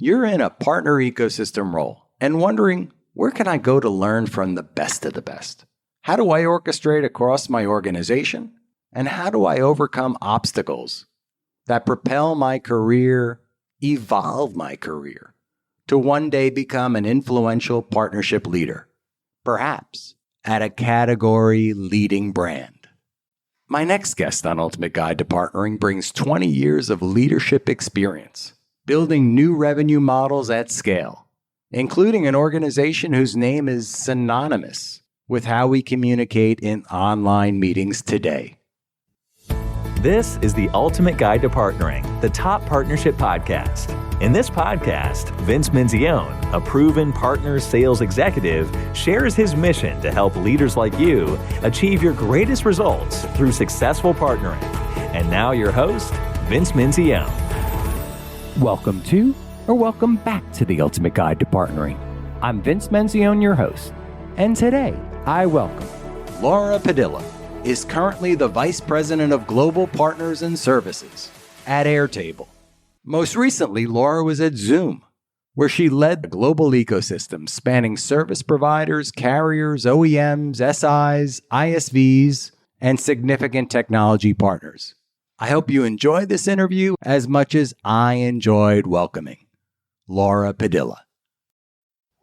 You're in a partner ecosystem role and wondering, where can I go to learn from the best of the best? How do I orchestrate across my organization? And how do I overcome obstacles that propel my career, evolve my career, to one day become an influential partnership leader, perhaps at a category leading brand? My next guest on Ultimate Guide to Partnering brings 20 years of leadership experience, building new revenue models at scale, including an organization whose name is synonymous with how we communicate in online meetings today. This is the Ultimate Guide to Partnering, the top partnership podcast. In this podcast, Vince Menzione, a proven partner sales executive, shares his mission to help leaders like you achieve your greatest results through successful partnering. And now your host, Vince Menzione. Welcome to, or welcome back to the Ultimate Guide to Partnering. I'm Vince Menzione, your host, and today I welcome Laura Padilla. Is currently the Vice President of Global Partners and Services at Airtable. Most recently, Laura was at Zoom, where she led the global ecosystem spanning service providers, carriers, OEMs, SIs, ISVs, and significant technology partners. I hope you enjoyed this interview as much as I enjoyed welcoming Laura Padilla.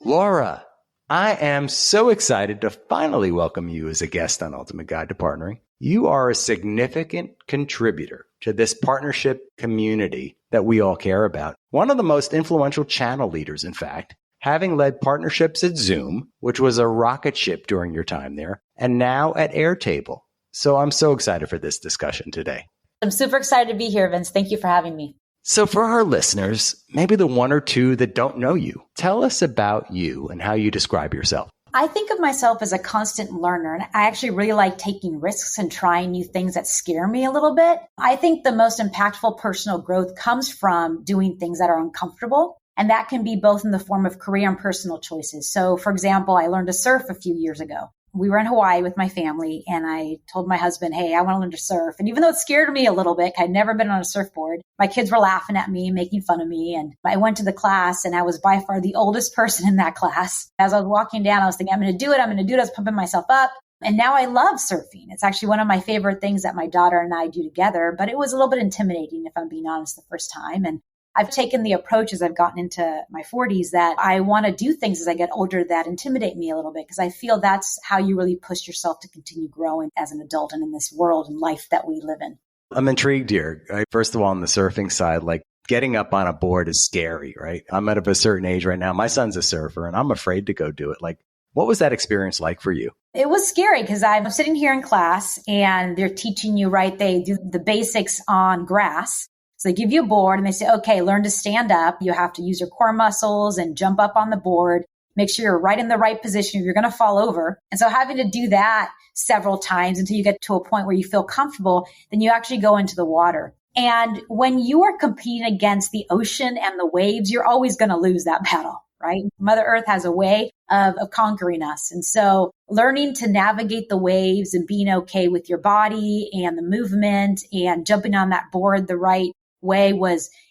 Laura, I am so excited to finally welcome you as a guest on Ultimate Guide to Partnering. You are a significant contributor to this partnership community that we all care about. One of the most influential channel leaders, in fact, having led partnerships at Zoom, which was a rocket ship during your time there, and now at Airtable. So I'm so excited for this discussion today. I'm super excited to be here, Vince. Thank you for having me. So for our listeners, maybe the one or two that don't know you, tell us about you and how you describe yourself. I think of myself as a constant learner, and I actually really like taking risks and trying new things that scare me a little bit. I think the most impactful personal growth comes from doing things that are uncomfortable, and that can be both in the form of career and personal choices. So, for example, I learned to surf a few years ago. We were in Hawaii with my family, and I told my husband, hey, I want to learn to surf. And even though it scared me a little bit, I'd never been on a surfboard, my kids were laughing at me, making fun of me. And I went to the class, and I was by far the oldest person in that class. As I was walking down, I was thinking, I'm going to do it. I was pumping myself up. And now I love surfing. It's actually one of my favorite things that my daughter and I do together. But it was a little bit intimidating, if I'm being honest, the first time. And I've taken the approach as I've gotten into my 40s that I want to do things as I get older that intimidate me a little bit, because I feel that's how you really push yourself to continue growing as an adult and in this world and life that we live in. I'm intrigued here. First of all, on the surfing side, like getting up on a board is scary, right? I'm at a certain age right now. My son's a surfer and I'm afraid to go do it. Like, what was that experience like for you? It was scary because I'm sitting here in class and they're teaching you, right? They do the basics on grass. So they give you a board and they say, okay, learn to stand up. You have to use your core muscles and jump up on the board. Make sure you're right in the right position. You're going to fall over. And so having to do that several times until you get to a point where you feel comfortable, then you actually go into the water. And when you are competing against the ocean and the waves, you're always going to lose that battle, right? Mother Earth has a way of conquering us. And so learning to navigate the waves and being okay with your body and the movement and jumping on that board the right way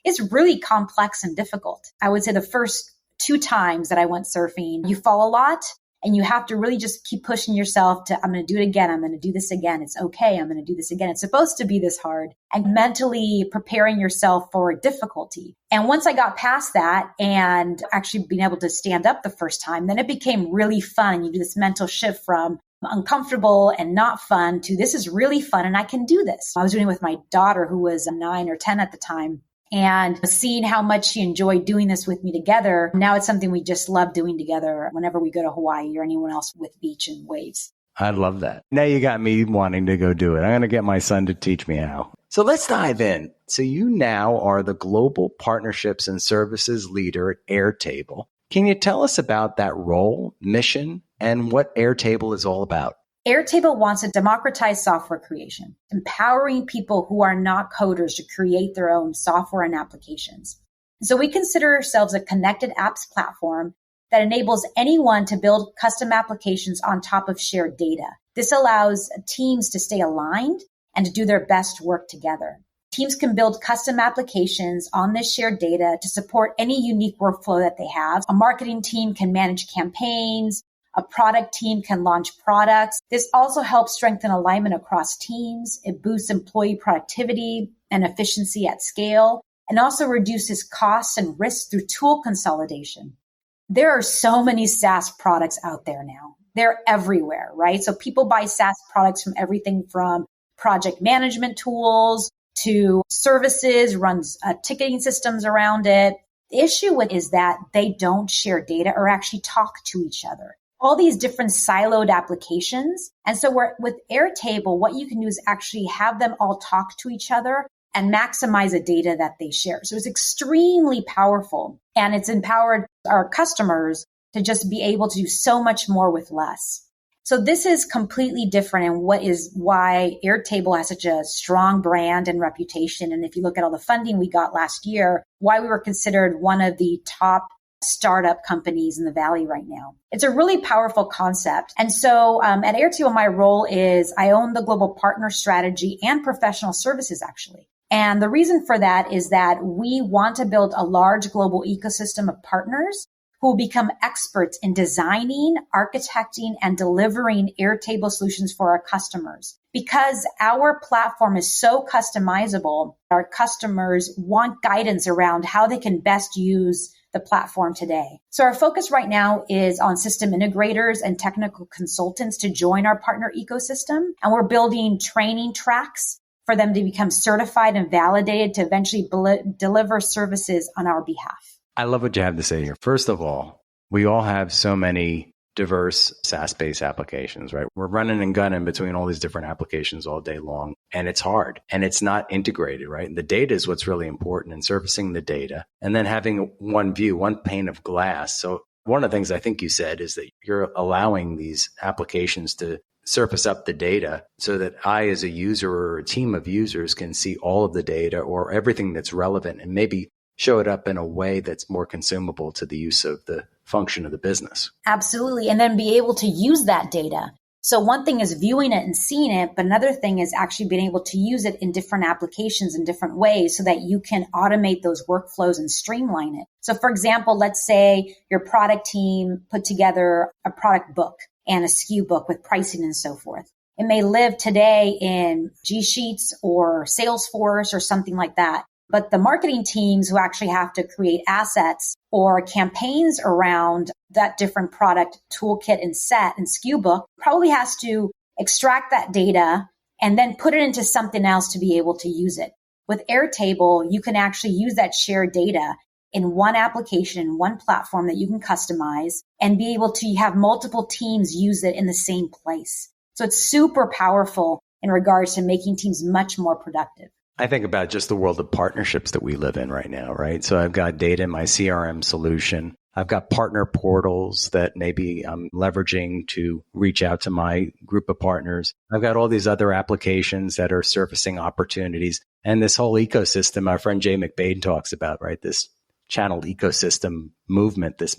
is really complex and difficult. I would say the first 2 times that I went surfing, you fall a lot and you have to really just keep pushing yourself to, I'm going to do it again. I'm going to do this again. It's okay. I'm going to do this again. It's supposed to be this hard, and mentally preparing yourself for difficulty. And once I got past that and actually being able to stand up the first time, then it became really fun. You do this mental shift from uncomfortable and not fun to this is really fun and I can do this. I was doing it with my daughter who was 9 or 10 at the time, and seeing how much she enjoyed doing this with me together. Now it's something we just love doing together whenever we go to Hawaii or anyone else with beach and waves. I love that. Now you got me wanting to go do it. I'm going to get my son to teach me how. So let's dive in. So you now are the Global Partnerships and Services Leader at Airtable. Can you tell us about that role, mission, and what Airtable is all about? Airtable wants to democratize software creation, empowering people who are not coders to create their own software and applications. So we consider ourselves a connected apps platform that enables anyone to build custom applications on top of shared data. This allows teams to stay aligned and to do their best work together. Teams can build custom applications on this shared data to support any unique workflow that they have. A marketing team can manage campaigns. A product team can launch products. This also helps strengthen alignment across teams. It boosts employee productivity and efficiency at scale, and also reduces costs and risks through tool consolidation. There are so many SaaS products out there now. They're everywhere, right? So people buy SaaS products from everything from project management tools to services, runs ticketing systems around it. The issue with is that they don't share data or actually talk to each other. All these different siloed applications. And so with Airtable, what you can do is actually have them all talk to each other and maximize the data that they share. So it's extremely powerful, and it's empowered our customers to just be able to do so much more with less. So this is completely different, and what is why Airtable has such a strong brand and reputation. And if you look at all the funding we got last year, why we were considered one of the top startup companies in the Valley right now. It's a really powerful concept. And so at Airtable, my role is I own the global partner strategy and professional services, actually. And the reason for that is that we want to build a large global ecosystem of partners who will become experts in designing, architecting, and delivering Airtable solutions for our customers. Because our platform is so customizable, our customers want guidance around how they can best use the platform today. So our focus right now is on system integrators and technical consultants to join our partner ecosystem. And we're building training tracks for them to become certified and validated to eventually deliver services on our behalf. I love what you have to say here. First of all, we all have so many diverse SaaS-based applications, right? We're running and gunning between all these different applications all day long, and it's hard and it's not integrated, right? And the data is what's really important, and surfacing the data and then having one view, one pane of glass. So one of the things I think you said is that you're allowing these applications to surface up the data so that I, as a user or a team of users, can see all of the data or everything that's relevant and maybe show it up in a way that's more consumable to the use of the function of the business. Absolutely. And then be able to use that data. So one thing is viewing it and seeing it, but another thing is actually being able to use it in different applications in different ways so that you can automate those workflows and streamline it. So for example, let's say your product team put together a product book and a SKU book with pricing and so forth. It may live today in G Sheets or Salesforce or something like that. But the marketing teams who actually have to create assets or campaigns around that different product toolkit and set and SKU book probably has to extract that data and then put it into something else to be able to use it. With Airtable, you can actually use that shared data in one application, in one platform that you can customize and be able to have multiple teams use it in the same place. So it's super powerful in regards to making teams much more productive. I think about just the world of partnerships that we live in right now, right? So I've got data in my CRM solution. I've got partner portals that maybe I'm leveraging to reach out to my group of partners. I've got all these other applications that are surfacing opportunities. And this whole ecosystem, my friend Jay McBain talks about, right? This channeled ecosystem movement, this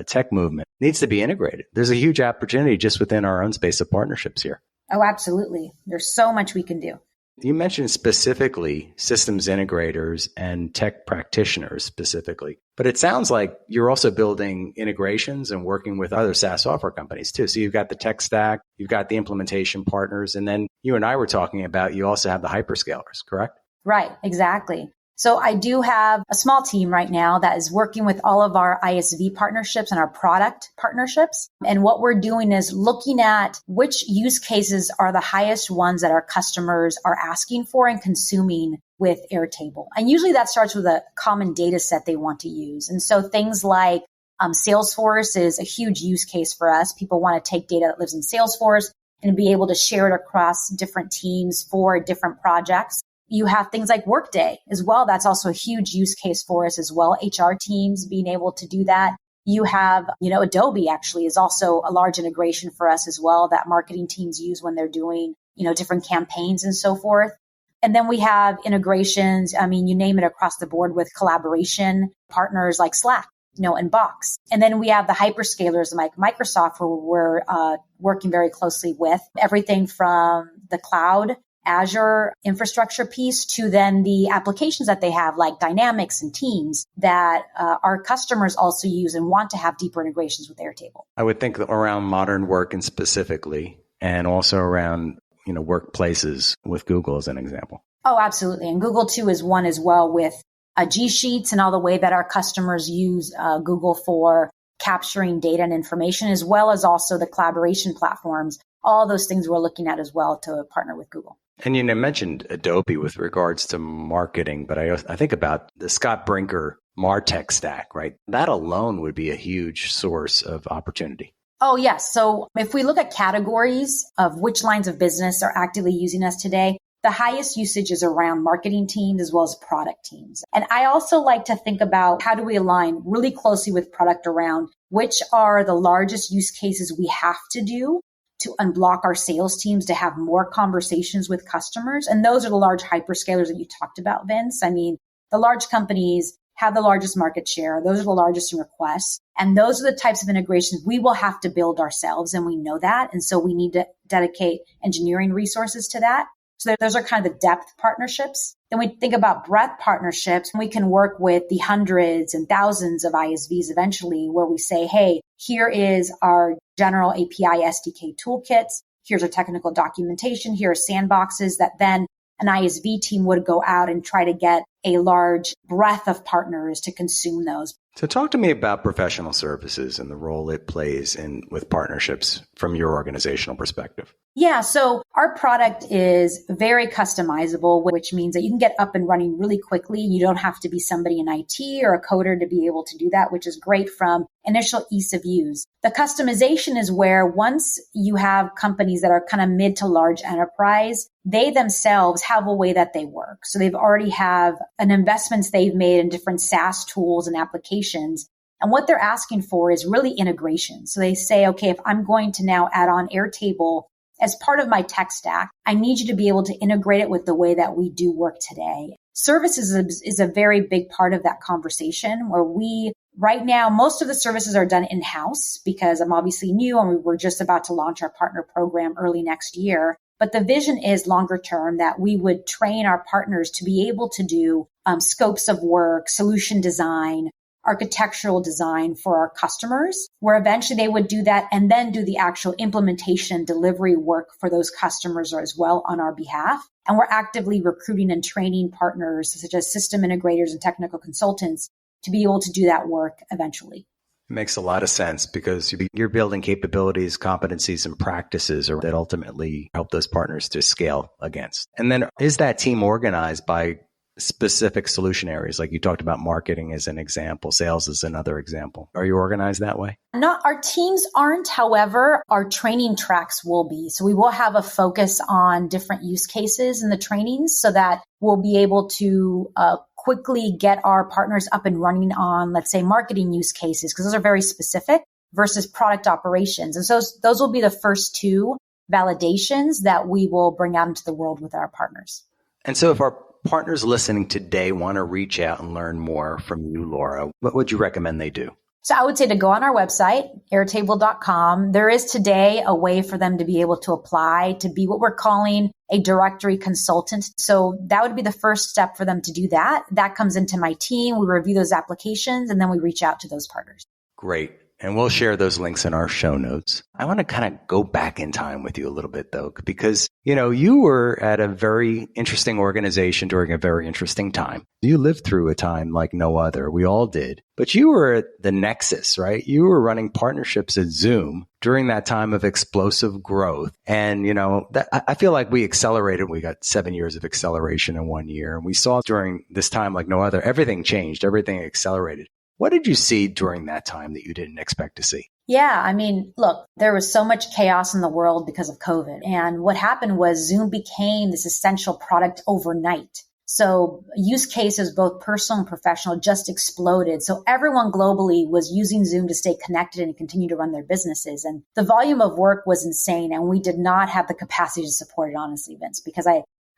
tech movement needs to be integrated. There's a huge opportunity just within our own space of partnerships here. Oh, absolutely. There's so much we can do. You mentioned specifically systems integrators and tech practitioners specifically, but it sounds like you're also building integrations and working with other SaaS software companies too. So you've got the tech stack, you've got the implementation partners, and then you and I were talking about you also have the hyperscalers, correct? Right, exactly. So I do have a small team right now that is working with all of our ISV partnerships and our product partnerships. And what we're doing is looking at which use cases are the highest ones that our customers are asking for and consuming with Airtable. And usually that starts with a common data set they want to use. And so things like Salesforce is a huge use case for us. People want to take data that lives in Salesforce and be able to share it across different teams for different projects. You have things like Workday as well. That's also a huge use case for us as well. HR teams being able to do that. You have, Adobe actually is also a large integration for us as well that marketing teams use when they're doing, different campaigns and so forth. And then we have integrations. You name it across the board with collaboration partners like Slack, and Box. And then we have the hyperscalers like Microsoft, who we're working very closely with everything from the cloud Azure infrastructure piece to then the applications that they have like Dynamics and Teams that our customers also use and want to have deeper integrations with Airtable. I would think that around modern work and specifically, and also around, workplaces with Google as an example. Oh, absolutely. And Google too is one as well with G Sheets and all the way that our customers use Google for capturing data and information, as well as also the collaboration platforms. All those things we're looking at as well to partner with Google. And you mentioned Adobe with regards to marketing, but I think about the Scott Brinker MarTech stack, right? That alone would be a huge source of opportunity. Oh, yes. So if we look at categories of which lines of business are actively using us today, the highest usage is around marketing teams as well as product teams. And I also like to think about how do we align really closely with product around which are the largest use cases we have to do to unblock our sales teams to have more conversations with customers. And those are the large hyperscalers that you talked about, Vince. I mean, the large companies have the largest market share. Those are the largest in requests. And those are the types of integrations we will have to build ourselves. And we know that. And so we need to dedicate engineering resources to that. So those are kind of the depth partnerships. Then we think about breadth partnerships, and we can work with the hundreds and thousands of ISVs eventually where we say, hey, here is our general API SDK toolkits. Here's our technical documentation. Here are sandboxes that then an ISV team would go out and try to get a large breadth of partners to consume those. So talk to me about professional services and the role it plays with partnerships from your organizational perspective. Yeah, so our product is very customizable, which means that you can get up and running really quickly. You don't have to be somebody in IT or a coder to be able to do that, which is great from initial ease of use. The customization is where once you have companies that are kind of mid to large enterprise, they themselves have a way that they work. So they've already have an investments they've made in different SaaS tools and applications. And what they're asking for is really integration. So they say, okay, if I'm going to now add on Airtable as part of my tech stack, I need you to be able to integrate it with the way that we do work today. Services is a very big part of that conversation where right now, most of the services are done in-house because I'm obviously new and we're just about to launch our partner program early next year. But the vision is longer term that we would train our partners to be able to do scopes of work, solution design, architectural design for our customers, where eventually they would do that and then do the actual implementation delivery work for those customers as well on our behalf. And we're actively recruiting and training partners such as system integrators and technical consultants to be able to do that work eventually. It makes a lot of sense because you're building capabilities, competencies, and practices that ultimately help those partners to scale against. And then is that team organized by specific solution areas? Like you talked about marketing as an example, sales as another example. Are you organized that way? No, our teams aren't. However, our training tracks will be. So we will have a focus on different use cases in the trainings so that we'll be able to quickly get our partners up and running on, let's say, marketing use cases, because those are very specific versus product operations. And so those will be the first two validations that we will bring out into the world with our partners. And so if our partners listening today want to reach out and learn more from you, Laura, what would you recommend they do? So I would say to go on our website, airtable.com. There is today a way for them to be able to apply to be what we're calling a directory consultant. So that would be the first step for them to do that. That comes into my team. We review those applications and then we reach out to those partners. Great. And we'll share those links in our show notes. I want to kind of go back in time with you a little bit, though, because, you were at a very interesting organization during a very interesting time. You lived through a time like no other. We all did. But you were at the nexus, right? You were running partnerships at Zoom during that time of explosive growth. And, I feel like we accelerated. We got 7 years of acceleration in 1 year. And we saw during this time like no other, everything changed, everything accelerated. What did you see during that time that you didn't expect to see? Yeah, I mean, look, there was so much chaos in the world because of COVID. And what happened was Zoom became this essential product overnight. So use cases, both personal and professional, just exploded. So everyone globally was using Zoom to stay connected and continue to run their businesses. And the volume of work was insane. And we did not have the capacity to support it, honestly, Vince, because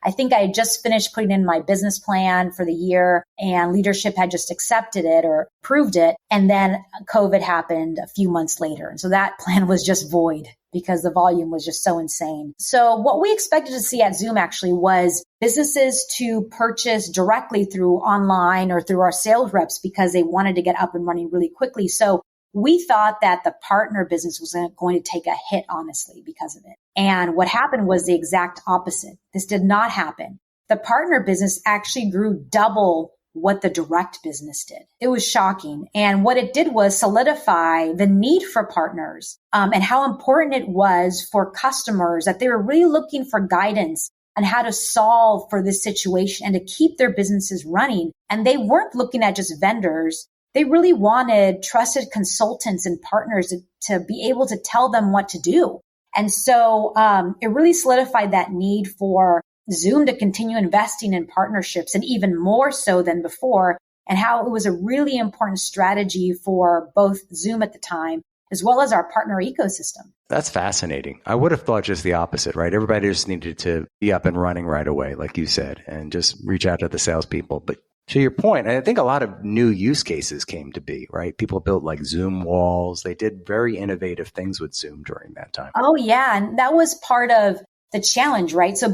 I think I had just finished putting in my business plan for the year and leadership had just accepted it or approved it. And then COVID happened a few months later. And so that plan was just void because the volume was just so insane. So what we expected to see at Zoom actually was businesses to purchase directly through online or through our sales reps because they wanted to get up and running really quickly. So we thought that the partner business was going to take a hit, honestly, because of it. And what happened was the exact opposite. This did not happen. The partner business actually grew double what the direct business did. It was shocking. And what it did was solidify the need for partners and how important it was for customers that they were really looking for guidance on how to solve for this situation and to keep their businesses running. And they weren't looking at just vendors. They really wanted trusted consultants and partners to be able to tell them what to do. And so it really solidified that need for Zoom to continue investing in partnerships and even more so than before, and how it was a really important strategy for both Zoom at the time as well as our partner ecosystem. That's fascinating. I would have thought just the opposite, right? Everybody just needed to be up and running right away, like you said, and just reach out to the salespeople. But to your point, I think a lot of new use cases came to be, right? People built like Zoom walls. They did very innovative things with Zoom during that time. Oh, yeah. And that was part of the challenge, right? So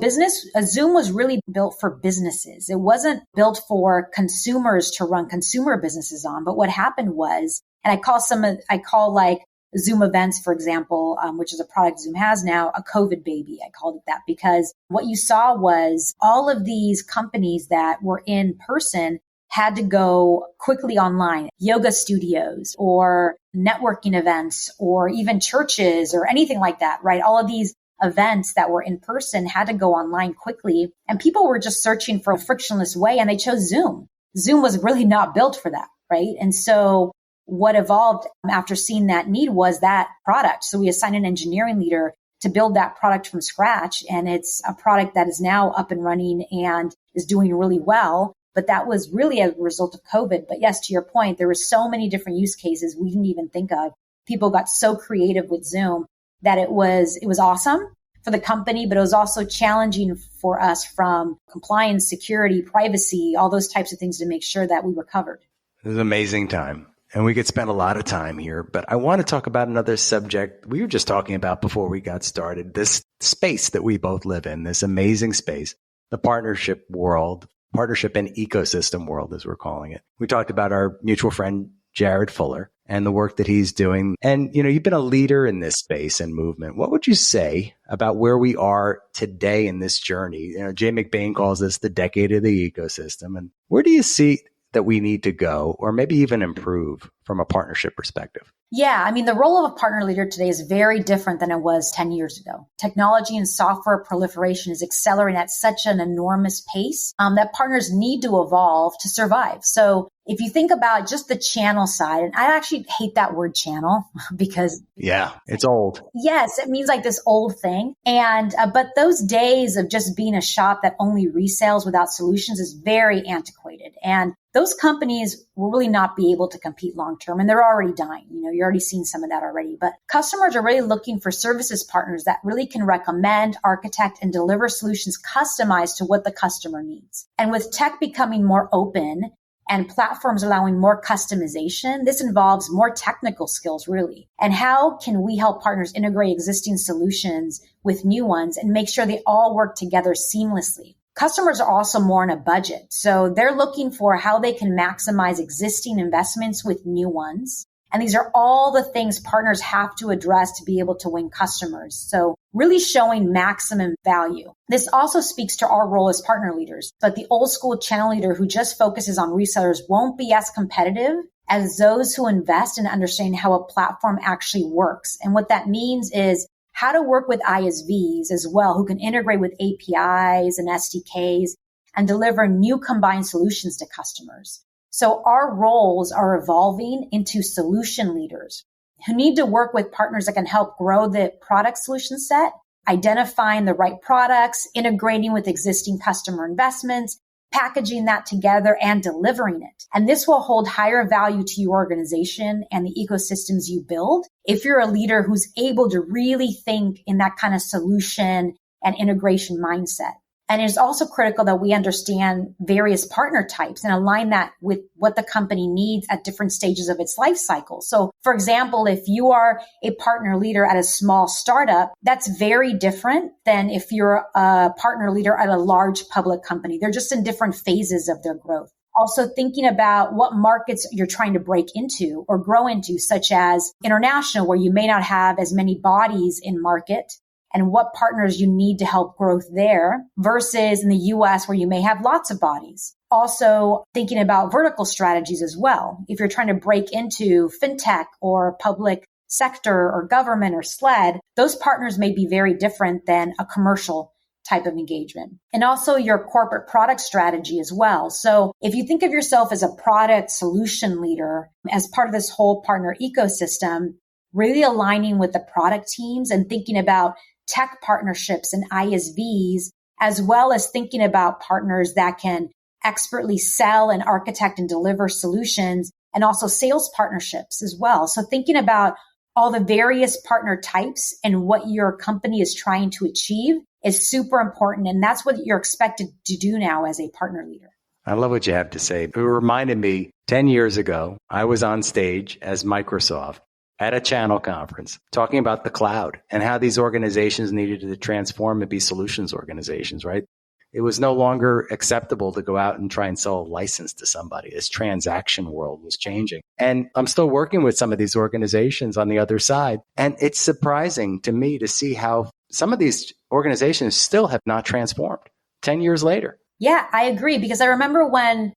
Zoom was really built for businesses. It wasn't built for consumers to run consumer businesses on. But what happened was, and I call like Zoom events, for example, which is a product Zoom has now, a COVID baby. I called it that because what you saw was all of these companies that were in person had to go quickly online, yoga studios or networking events or even churches or anything like that, right? All of these events that were in person had to go online quickly. And people were just searching for a frictionless way and they chose Zoom. Zoom was really not built for that, right? And so what evolved after seeing that need was that product. So we assigned an engineering leader to build that product from scratch. And it's a product that is now up and running and is doing really well. But that was really a result of COVID. But yes, to your point, there were so many different use cases we didn't even think of. People got so creative with Zoom that it was awesome for the company, but it was also challenging for us from compliance, security, privacy, all those types of things to make sure that we were covered. It was an amazing time. And we could spend a lot of time here, but I want to talk about another subject we were just talking about before we got started, this space that we both live in, this amazing space, the partnership world, partnership and ecosystem world, as we're calling it. We talked about our mutual friend, Jared Fuller, and the work that he's doing. And, you've been a leader in this space and movement. What would you say about where we are today in this journey? Jay McBain calls this the decade of the ecosystem. And where do you see that we need to go or maybe even improve from a partnership perspective? Yeah, I mean, the role of a partner leader today is very different than it was 10 years ago. Technology and software proliferation is accelerating at such an enormous pace that partners need to evolve to survive. So if you think about just the channel side, and I actually hate that word channel because it's old. Yes, it means like this old thing. And but those days of just being a shop that only resells without solutions is very antiquated. And those companies will really not be able to compete long term, and they're already dying. You're already seeing some of that already. But customers are really looking for services partners that really can recommend, architect, and deliver solutions customized to what the customer needs. And with tech becoming more open and platforms allowing more customization, this involves more technical skills, really. And how can we help partners integrate existing solutions with new ones and make sure they all work together seamlessly? Customers are also more on a budget. So they're looking for how they can maximize existing investments with new ones. And these are all the things partners have to address to be able to win customers. So really showing maximum value. This also speaks to our role as partner leaders. But the old school channel leader who just focuses on resellers won't be as competitive as those who invest in understanding how a platform actually works. And what that means is how to work with ISVs as well, who can integrate with APIs and SDKs and deliver new combined solutions to customers. So our roles are evolving into solution leaders who need to work with partners that can help grow the product solution set, identifying the right products, integrating with existing customer investments, packaging that together and delivering it. And this will hold higher value to your organization and the ecosystems you build if you're a leader who's able to really think in that kind of solution and integration mindset. And it's also critical that we understand various partner types and align that with what the company needs at different stages of its life cycle. So, for example, if you are a partner leader at a small startup, that's very different than if you're a partner leader at a large public company. They're just in different phases of their growth. Also thinking about what markets you're trying to break into or grow into, such as international, where you may not have as many bodies in market, and what partners you need to help growth there versus in the US where you may have lots of bodies. Also thinking about vertical strategies as well. If you're trying to break into fintech or public sector or government or SLED, those partners may be very different than a commercial type of engagement. And also your corporate product strategy as well. So if you think of yourself as a product solution leader as part of this whole partner ecosystem, really aligning with the product teams and thinking about tech partnerships and ISVs, as well as thinking about partners that can expertly sell and architect and deliver solutions, and also sales partnerships as well. So thinking about all the various partner types and what your company is trying to achieve is super important. And that's what you're expected to do now as a partner leader. I love what you have to say. It reminded me 10 years ago, I was on stage as Microsoft at a channel conference talking about the cloud and how these organizations needed to transform and be solutions organizations, right? It was no longer acceptable to go out and try and sell a license to somebody. This transaction world was changing. And I'm still working with some of these organizations on the other side. And it's surprising to me to see how some of these organizations still have not transformed 10 years later. Yeah, I agree. Because I remember when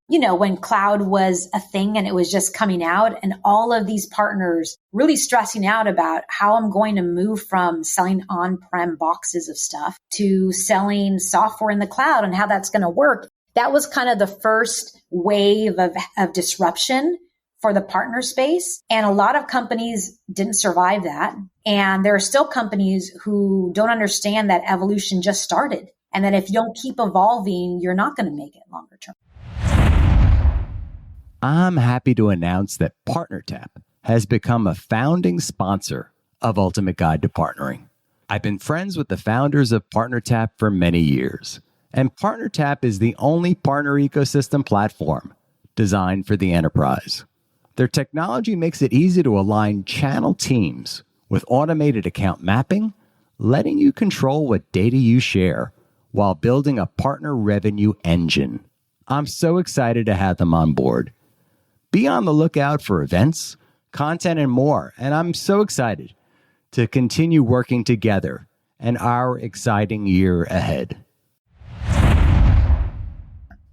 cloud was a thing and it was just coming out and all of these partners really stressing out about how I'm going to move from selling on-prem boxes of stuff to selling software in the cloud and how that's going to work. That was kind of the first wave of disruption for the partner space. And a lot of companies didn't survive that. And there are still companies who don't understand that evolution just started. And that if you don't keep evolving, you're not going to make it longer term. I'm happy to announce that PartnerTap has become a founding sponsor of Ultimate Guide to Partnering. I've been friends with the founders of PartnerTap for many years, and PartnerTap is the only partner ecosystem platform designed for the enterprise. Their technology makes it easy to align channel teams with automated account mapping, letting you control what data you share while building a partner revenue engine. I'm so excited to have them on board. Be on the lookout for events, content, and more. And I'm so excited to continue working together in our exciting year ahead.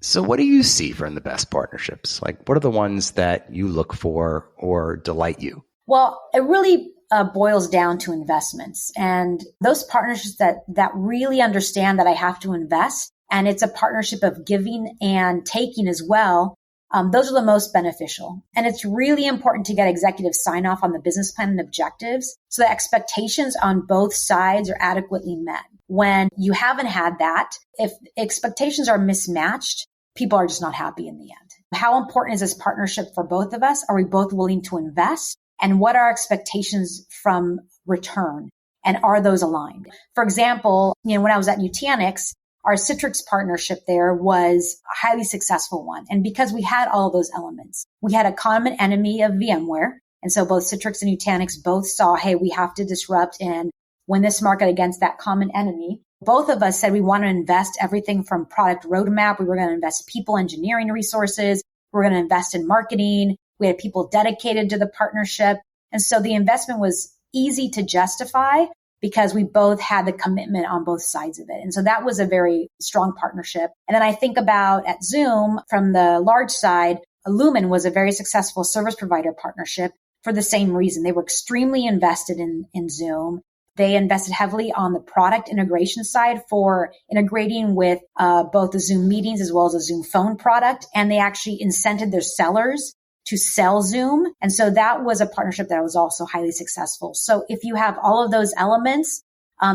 So what do you see from the best partnerships? Like, what are the ones that you look for or delight you? Well, it really boils down to investments and those partnerships that really understand that I have to invest. And it's a partnership of giving and taking as well. Those are the most beneficial. And it's really important to get executive sign off on the business plan and objectives so that expectations on both sides are adequately met. When you haven't had that, if expectations are mismatched, people are just not happy in the end. How important is this partnership for both of us? Are we both willing to invest? And what are expectations from return? And are those aligned? For example, when I was at Nutanix, our Citrix partnership there was a highly successful one. And because we had all of those elements, we had a common enemy of VMware. And so both Citrix and Nutanix both saw, hey, we have to disrupt and win this market against that common enemy. Both of us said we want to invest everything from product roadmap. We were going to invest people engineering resources. We were going to invest in marketing. We had people dedicated to the partnership. And so the investment was easy to justify because we both had the commitment on both sides of it. And so that was a very strong partnership. And then I think about at Zoom from the large side, Lumen was a very successful service provider partnership for the same reason. They were extremely invested in Zoom. They invested heavily on the product integration side for integrating with both the Zoom meetings as well as the Zoom phone product. And they actually incented their sellers to sell Zoom. And so that was a partnership that was also highly successful. So if you have all of those elements,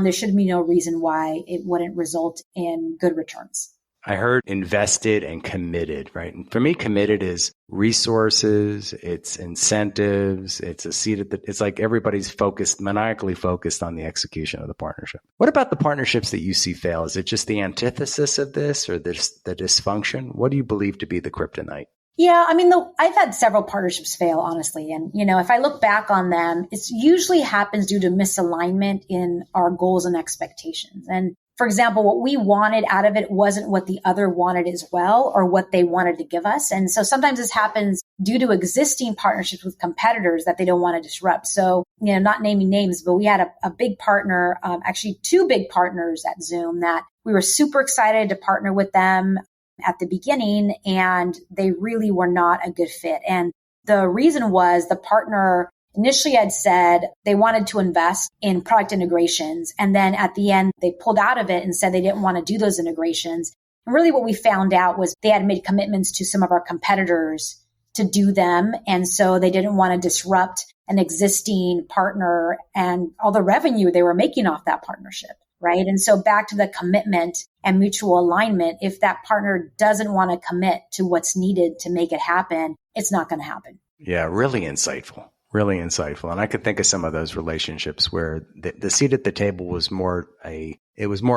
there should be no reason why it wouldn't result in good returns. I heard invested and committed, right? And for me, committed is resources, it's incentives, it's a seat at it's like everybody's focused, maniacally focused on the execution of the partnership. What about the partnerships that you see fail? Is it just the antithesis of this or the dysfunction? What do you believe to be the kryptonite? Yeah, I mean, I've had several partnerships fail, honestly. And, if I look back on them, it usually happens due to misalignment in our goals and expectations. And for example, what we wanted out of it wasn't what the other wanted as well, or what they wanted to give us. And so sometimes this happens due to existing partnerships with competitors that they don't want to disrupt. So, not naming names, but we had a big partner, actually two big partners at Zoom that we were super excited to partner with them at the beginning, and they really were not a good fit. And the reason was the partner initially had said they wanted to invest in product integrations. And then at the end, they pulled out of it and said they didn't want to do those integrations. And really what we found out was they had made commitments to some of our competitors to do them. And so they didn't want to disrupt an existing partner and all the revenue they were making off that partnership. Right. And so back to the commitment and mutual alignment, if that partner doesn't want to commit to what's needed to make it happen, it's not going to happen. Yeah, really insightful. Really insightful. And I could think of some of those relationships where the seat at the table was more a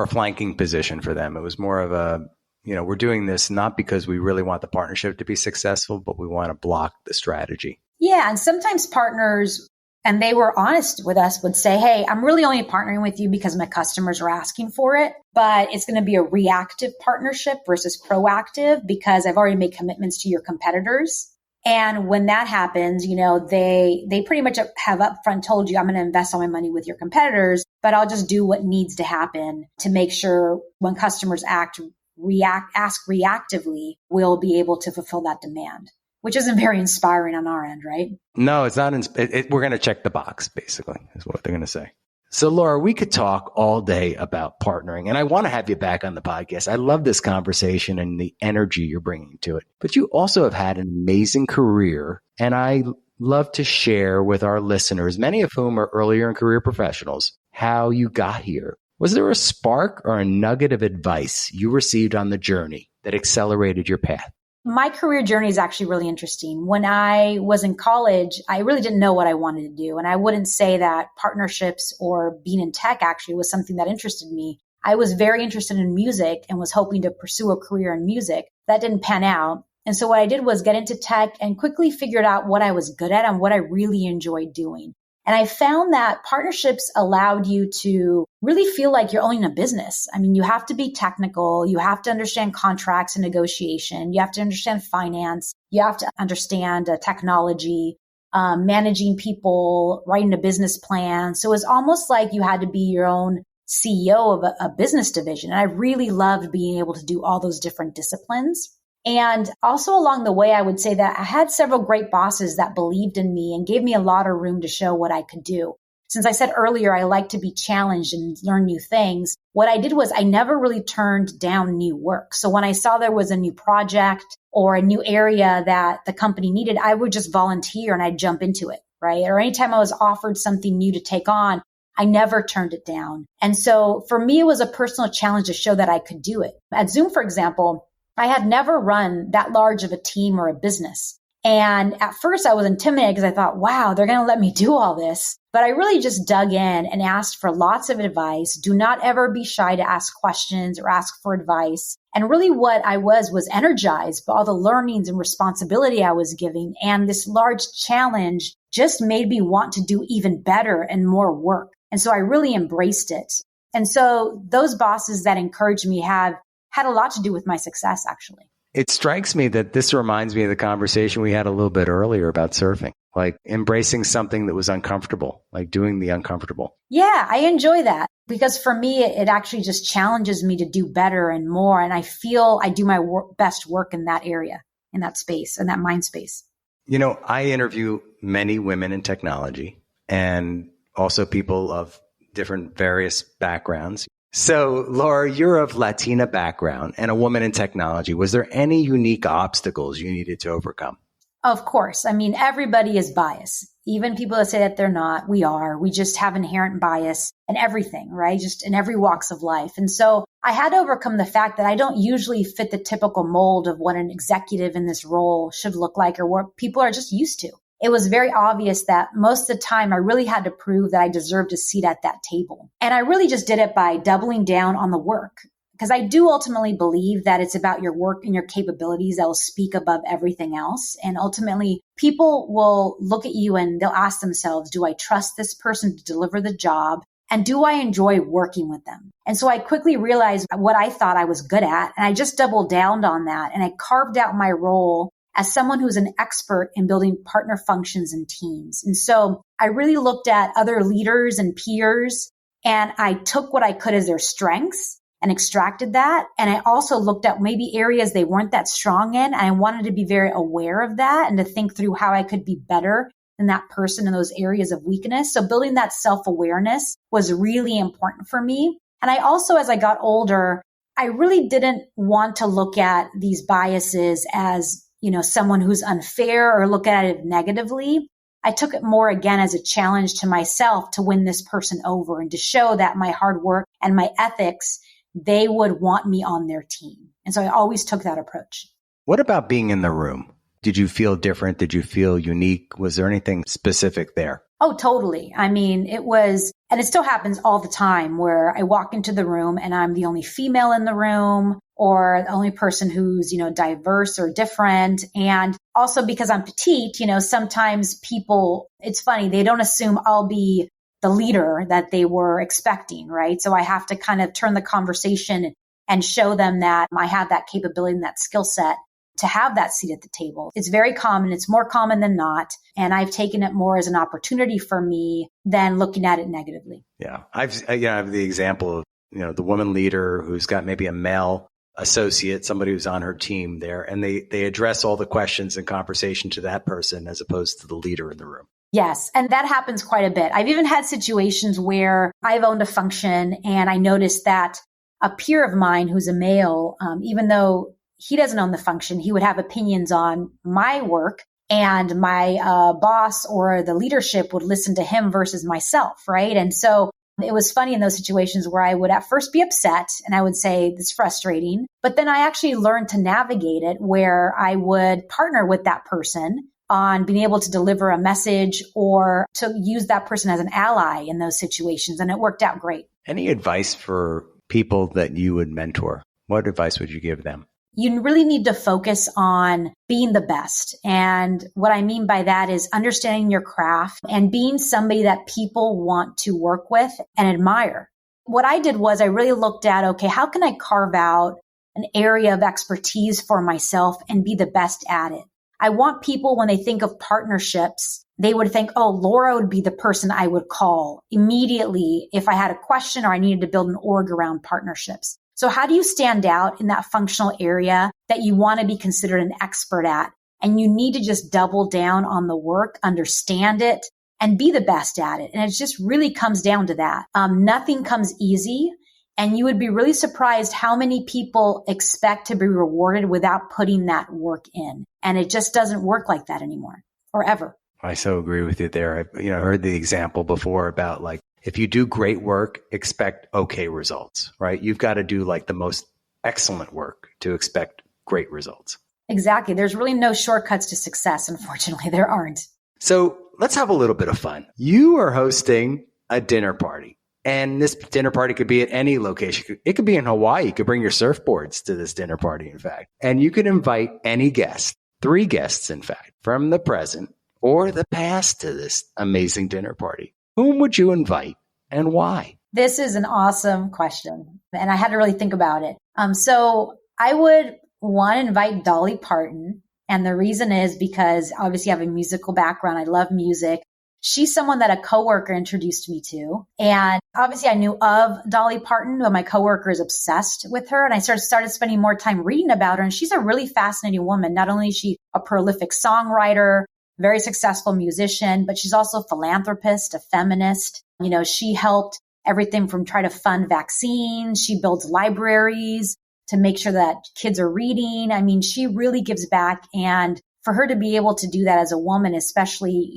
flanking position for them. It was more of a, we're doing this not because we really want the partnership to be successful, but we want to block the strategy. Yeah. And sometimes partners, and they were honest with us, would say, hey, I'm really only partnering with you because my customers are asking for it, but it's going to be a reactive partnership versus proactive because I've already made commitments to your competitors. And when that happens, they pretty much have upfront told you, I'm going to invest all my money with your competitors, but I'll just do what needs to happen to make sure when customers ask reactively, we'll be able to fulfill that demand, which isn't very inspiring on our end, right? No, it's not. We're going to check the box, basically, is what they're going to say. So, Laura, we could talk all day about partnering, and I want to have you back on the podcast. I love this conversation and the energy you're bringing to it. But you also have had an amazing career, and I love to share with our listeners, many of whom are earlier in career professionals, how you got here. Was there a spark or a nugget of advice you received on the journey that accelerated your path? My career journey is actually really interesting. When I was in college, I really didn't know what I wanted to do. And I wouldn't say that partnerships or being in tech actually was something that interested me. I was very interested in music and was hoping to pursue a career in music. That didn't pan out. And so what I did was get into tech and quickly figured out what I was good at and what I really enjoyed doing. And I found that partnerships allowed you to really feel like you're owning a business. I mean, you have to be technical. You have to understand contracts and negotiation. You have to understand finance. You have to understand technology, managing people, writing a business plan. So it's almost like you had to be your own CEO of a business division. And I really loved being able to do all those different disciplines. And also along the way, I would say that I had several great bosses that believed in me and gave me a lot of room to show what I could do. Since I said earlier, I like to be challenged and learn new things. What I did was I never really turned down new work. So when I saw there was a new project or a new area that the company needed, I would just volunteer and I'd jump into it, right? Or anytime I was offered something new to take on, I never turned it down. And so for me, it was a personal challenge to show that I could do it. At Zoom, for example, I had never run that large of a team or a business. And at first I was intimidated because I thought, wow, they're going to let me do all this. But I really just dug in and asked for lots of advice. Do not ever be shy to ask questions or ask for advice. And really what I was energized by all the learnings and responsibility I was giving. And this large challenge just made me want to do even better and more work. And so I really embraced it. And so those bosses that encouraged me have had a lot to do with my success, actually. It strikes me that this reminds me of the conversation we had a little bit earlier about surfing, like embracing something that was uncomfortable, like doing the uncomfortable. Yeah, I enjoy that because for me, it actually just challenges me to do better and more. And I feel I do my best work in that area, in that space, in that mind space. I interview many women in technology and also people of different various backgrounds. So, Laura, you're of Latina background and a woman in technology. Was there any unique obstacles you needed to overcome? Of course. I mean, everybody is biased. Even people that say that they're not, we are. We just have inherent bias in everything, right? Just in every walks of life. And so I had to overcome the fact that I don't usually fit the typical mold of what an executive in this role should look like or what people are just used to. It was very obvious that most of the time I really had to prove that I deserved a seat at that table. And I really just did it by doubling down on the work. Because I do ultimately believe that it's about your work and your capabilities that will speak above everything else. And ultimately, people will look at you and they'll ask themselves, do I trust this person to deliver the job? And do I enjoy working with them? And so I quickly realized what I thought I was good at. And I just doubled down on that. And I carved out my role as someone who's an expert in building partner functions and teams. And so I really looked at other leaders and peers, and I took what I could as their strengths and extracted that. And I also looked at maybe areas they weren't that strong in. And I wanted to be very aware of that and to think through how I could be better than that person in those areas of weakness. So building that self-awareness was really important for me. And I also, as I got older, I really didn't want to look at these biases as, someone who's unfair or look at it negatively. I took it more again as a challenge to myself to win this person over and to show that my hard work and my ethics, they would want me on their team. And so I always took that approach. What about being in the room? Did you feel different? Did you feel unique? Was there anything specific there? Oh, totally. I mean, it was, and it still happens all the time where I walk into the room and I'm the only female in the room or the only person who's, diverse or different. And also because I'm petite, sometimes people, it's funny, they don't assume I'll be the leader that they were expecting, right? So I have to kind of turn the conversation and show them that I have that capability and that skill set to have that seat at the table. It's very common. It's more common than not. And I've taken it more as an opportunity for me than looking at it negatively. Yeah. I have the example of, the woman leader who's got maybe a male associate, somebody who's on her team there, and they address all the questions and conversation to that person as opposed to the leader in the room. Yes. And that happens quite a bit. I've even had situations where I've owned a function and I noticed that a peer of mine who's a male, even though he doesn't own the function, he would have opinions on my work, and my boss or the leadership would listen to him versus myself, right? And so it was funny in those situations where I would at first be upset and I would say, it's frustrating. But then I actually learned to navigate it where I would partner with that person on being able to deliver a message or to use that person as an ally in those situations. And it worked out great. Any advice for people that you would mentor? What advice would you give them? You really need to focus on being the best. And what I mean by that is understanding your craft and being somebody that people want to work with and admire. What I did was I really looked at, okay, how can I carve out an area of expertise for myself and be the best at it? I want people, when they think of partnerships, they would think, oh, Laura would be the person I would call immediately if I had a question or I needed to build an org around partnerships. So how do you stand out in that functional area that you want to be considered an expert at? And you need to just double down on the work, understand it, and be the best at it. And it just really comes down to that. Nothing comes easy. And you would be really surprised how many people expect to be rewarded without putting that work in. And it just doesn't work like that anymore or ever. I so agree with you there. I heard the example before about if you do great work, expect okay results, right? You've got to do the most excellent work to expect great results. Exactly. There's really no shortcuts to success. Unfortunately, there aren't. So let's have a little bit of fun. You are hosting a dinner party. And this dinner party could be at any location. It could be in Hawaii. You could bring your surfboards to this dinner party, in fact. And you could invite any guest, 3 guests, in fact, from the present or the past to this amazing dinner party. Whom would you invite and why? This is an awesome question. And I had to really think about it. So I would want to invite Dolly Parton. And the reason is because obviously I have a musical background. I love music. She's someone that a coworker introduced me to. And obviously I knew of Dolly Parton, but my coworker is obsessed with her. And I started spending more time reading about her. And she's a really fascinating woman. Not only is she a prolific songwriter, very successful musician, but she's also a philanthropist, a feminist. She helped everything from try to fund vaccines. She builds libraries to make sure that kids are reading. I mean, she really gives back. And for her to be able to do that as a woman, especially,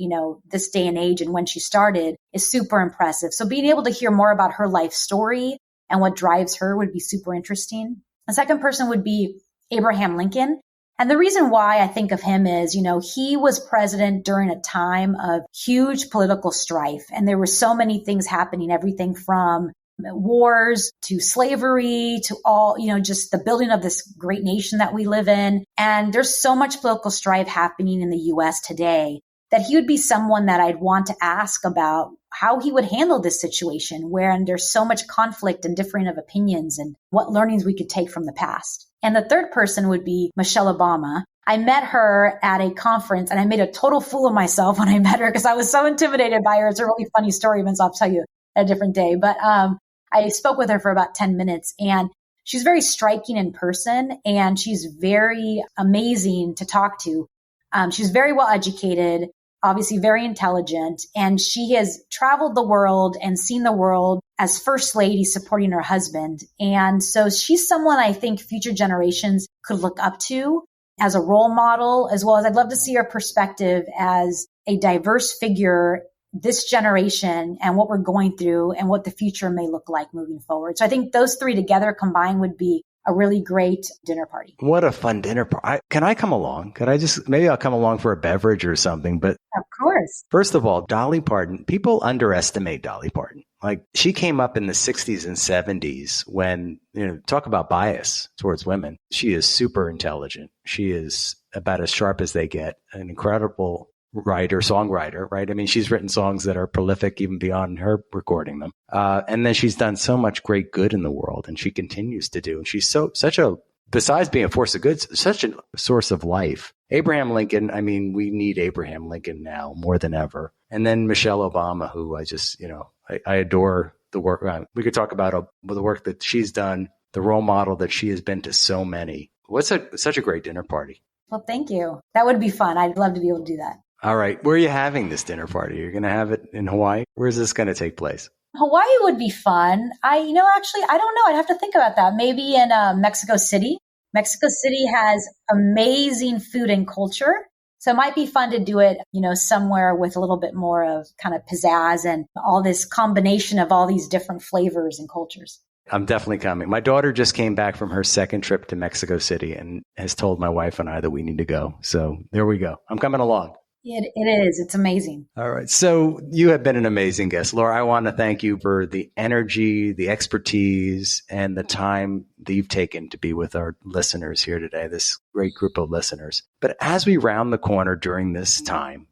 this day and age and when she started, is super impressive. So being able to hear more about her life story and what drives her would be super interesting. The second person would be Abraham Lincoln. And the reason why I think of him is, he was president during a time of huge political strife. And there were so many things happening, everything from wars to slavery to all, just the building of this great nation that we live in. And there's so much political strife happening in the US today that he would be someone that I'd want to ask about how he would handle this situation where there's so much conflict and differing of opinions and what learnings we could take from the past. And the third person would be Michelle Obama. I met her at a conference and I made a total fool of myself when I met her because I was so intimidated by her. It's a really funny story, Vince. I'll tell you at a different day. But I spoke with her for about 10 minutes and she's very striking in person and she's very amazing to talk to. She's very well educated, obviously very intelligent, and she has traveled the world and seen the world as first lady supporting her husband. And so she's someone I think future generations could look up to as a role model, as well as I'd love to see her perspective as a diverse figure this generation and what we're going through and what the future may look like moving forward. So I think those three together combined would be a really great dinner party. What a fun dinner party. Can I come along? Maybe I'll come along for a beverage or something, but of course. First of all, Dolly Parton, people underestimate Dolly Parton. Like she came up in the 60s and 70s when, talk about bias towards women. She is super intelligent. She is about as sharp as they get, an incredible songwriter, right? I mean, she's written songs that are prolific even beyond her recording them. And then she's done so much great good in the world and she continues to do. And she's besides being a force of good, such a source of life. Abraham Lincoln, I mean, we need Abraham Lincoln now more than ever. And then Michelle Obama, who I adore the work. We could talk about the work that she's done, the role model that she has been to so many. Such a great dinner party. Well, thank you. That would be fun. I'd love to be able to do that. All right. Where are you having this dinner party? You're going to have it in Hawaii? Where is this going to take place? Hawaii would be fun. Actually, I don't know. I'd have to think about that. Maybe in Mexico City. Mexico City has amazing food and culture. So it might be fun to do it, somewhere with a little bit more of kind of pizzazz and all this combination of all these different flavors and cultures. I'm definitely coming. My daughter just came back from her second trip to Mexico City and has told my wife and I that we need to go. So there we go. I'm coming along. It is. It's amazing. All right. So you have been an amazing guest. Laura, I want to thank you for the energy, the expertise, and the time that you've taken to be with our listeners here today, this great group of listeners. But as we round the corner during this time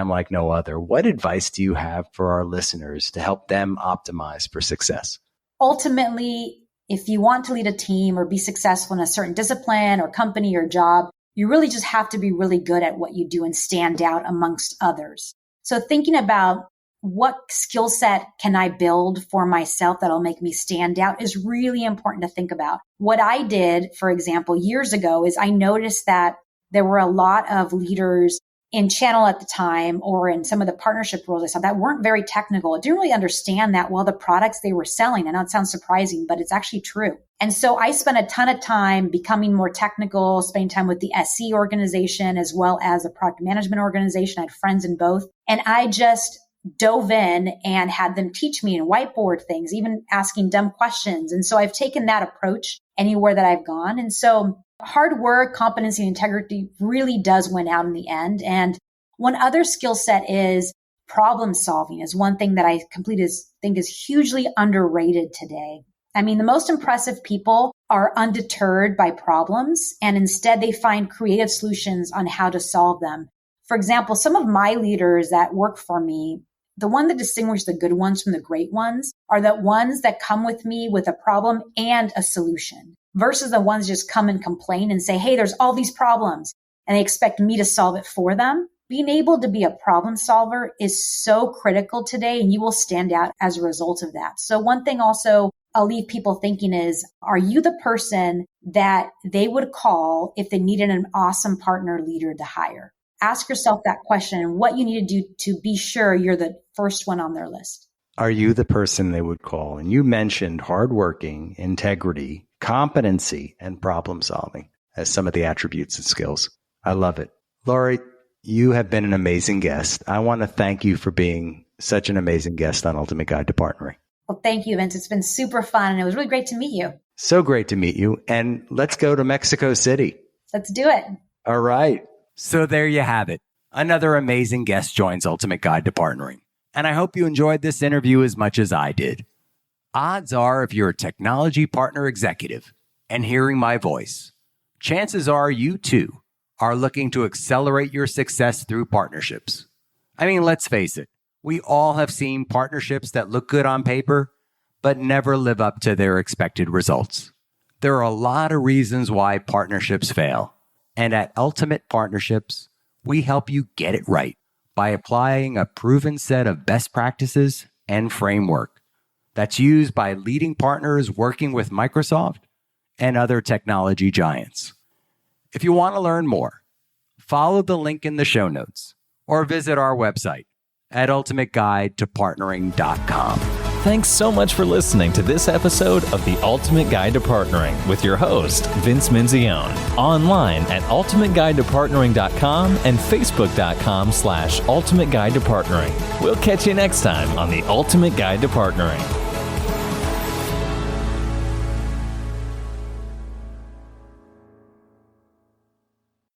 like no other, what advice do you have for our listeners to help them optimize for success? Ultimately, if you want to lead a team or be successful in a certain discipline or company or job, you really just have to be really good at what you do and stand out amongst others. So thinking about what skill set can I build for myself that'll make me stand out is really important to think about. What I did, for example, years ago is I noticed that there were a lot of leaders in channel at the time or in some of the partnership roles I saw that weren't very technical. I didn't really understand that well, the products they were selling. I know it sounds surprising, but it's actually true. And so I spent a ton of time becoming more technical, spending time with the SE organization as well as a product management organization. I had friends in both. And I just dove in and had them teach me and whiteboard things, even asking dumb questions. And so I've taken that approach anywhere that I've gone. And so hard work, competency, and integrity really does win out in the end. And one other skill set is problem solving is one thing that I think is hugely underrated today. I mean, the most impressive people are undeterred by problems and instead they find creative solutions on how to solve them. For example, some of my leaders that work for me, the one that distinguishes the good ones from the great ones are the ones that come with me with a problem and a solution versus the ones that just come and complain and say, hey, there's all these problems and they expect me to solve it for them. Being able to be a problem solver is so critical today and you will stand out as a result of that. So one thing also I'll leave people thinking is, are you the person that they would call if they needed an awesome partner leader to hire? Ask yourself that question and what you need to do to be sure you're the first one on their list. Are you the person they would call? And you mentioned hardworking, integrity, competency, and problem solving as some of the attributes and skills. I love it. Lori, you have been an amazing guest. I want to thank you for being such an amazing guest on Ultimate Guide to Partnering. Well, thank you, Vince. It's been super fun, and it was really great to meet you. So great to meet you. And let's go to Mexico City. Let's do it. All right. So there you have it. Another amazing guest joins Ultimate Guide to Partnering. And I hope you enjoyed this interview as much as I did. Odds are, if you're a technology partner executive and hearing my voice, chances are you too are looking to accelerate your success through partnerships. I mean, let's face it. We all have seen partnerships that look good on paper, but never live up to their expected results. There are a lot of reasons why partnerships fail. And at Ultimate Partnerships, we help you get it right by applying a proven set of best practices and framework that's used by leading partners working with Microsoft and other technology giants. If you want to learn more, follow the link in the show notes or visit our website at ultimateguidetopartnering.com. Thanks so much for listening to this episode of The Ultimate Guide to Partnering with your host, Vince Menzione. Online at ultimateguidetopartnering.com and facebook.com/ultimateguidetopartnering. We'll catch you next time on The Ultimate Guide to Partnering.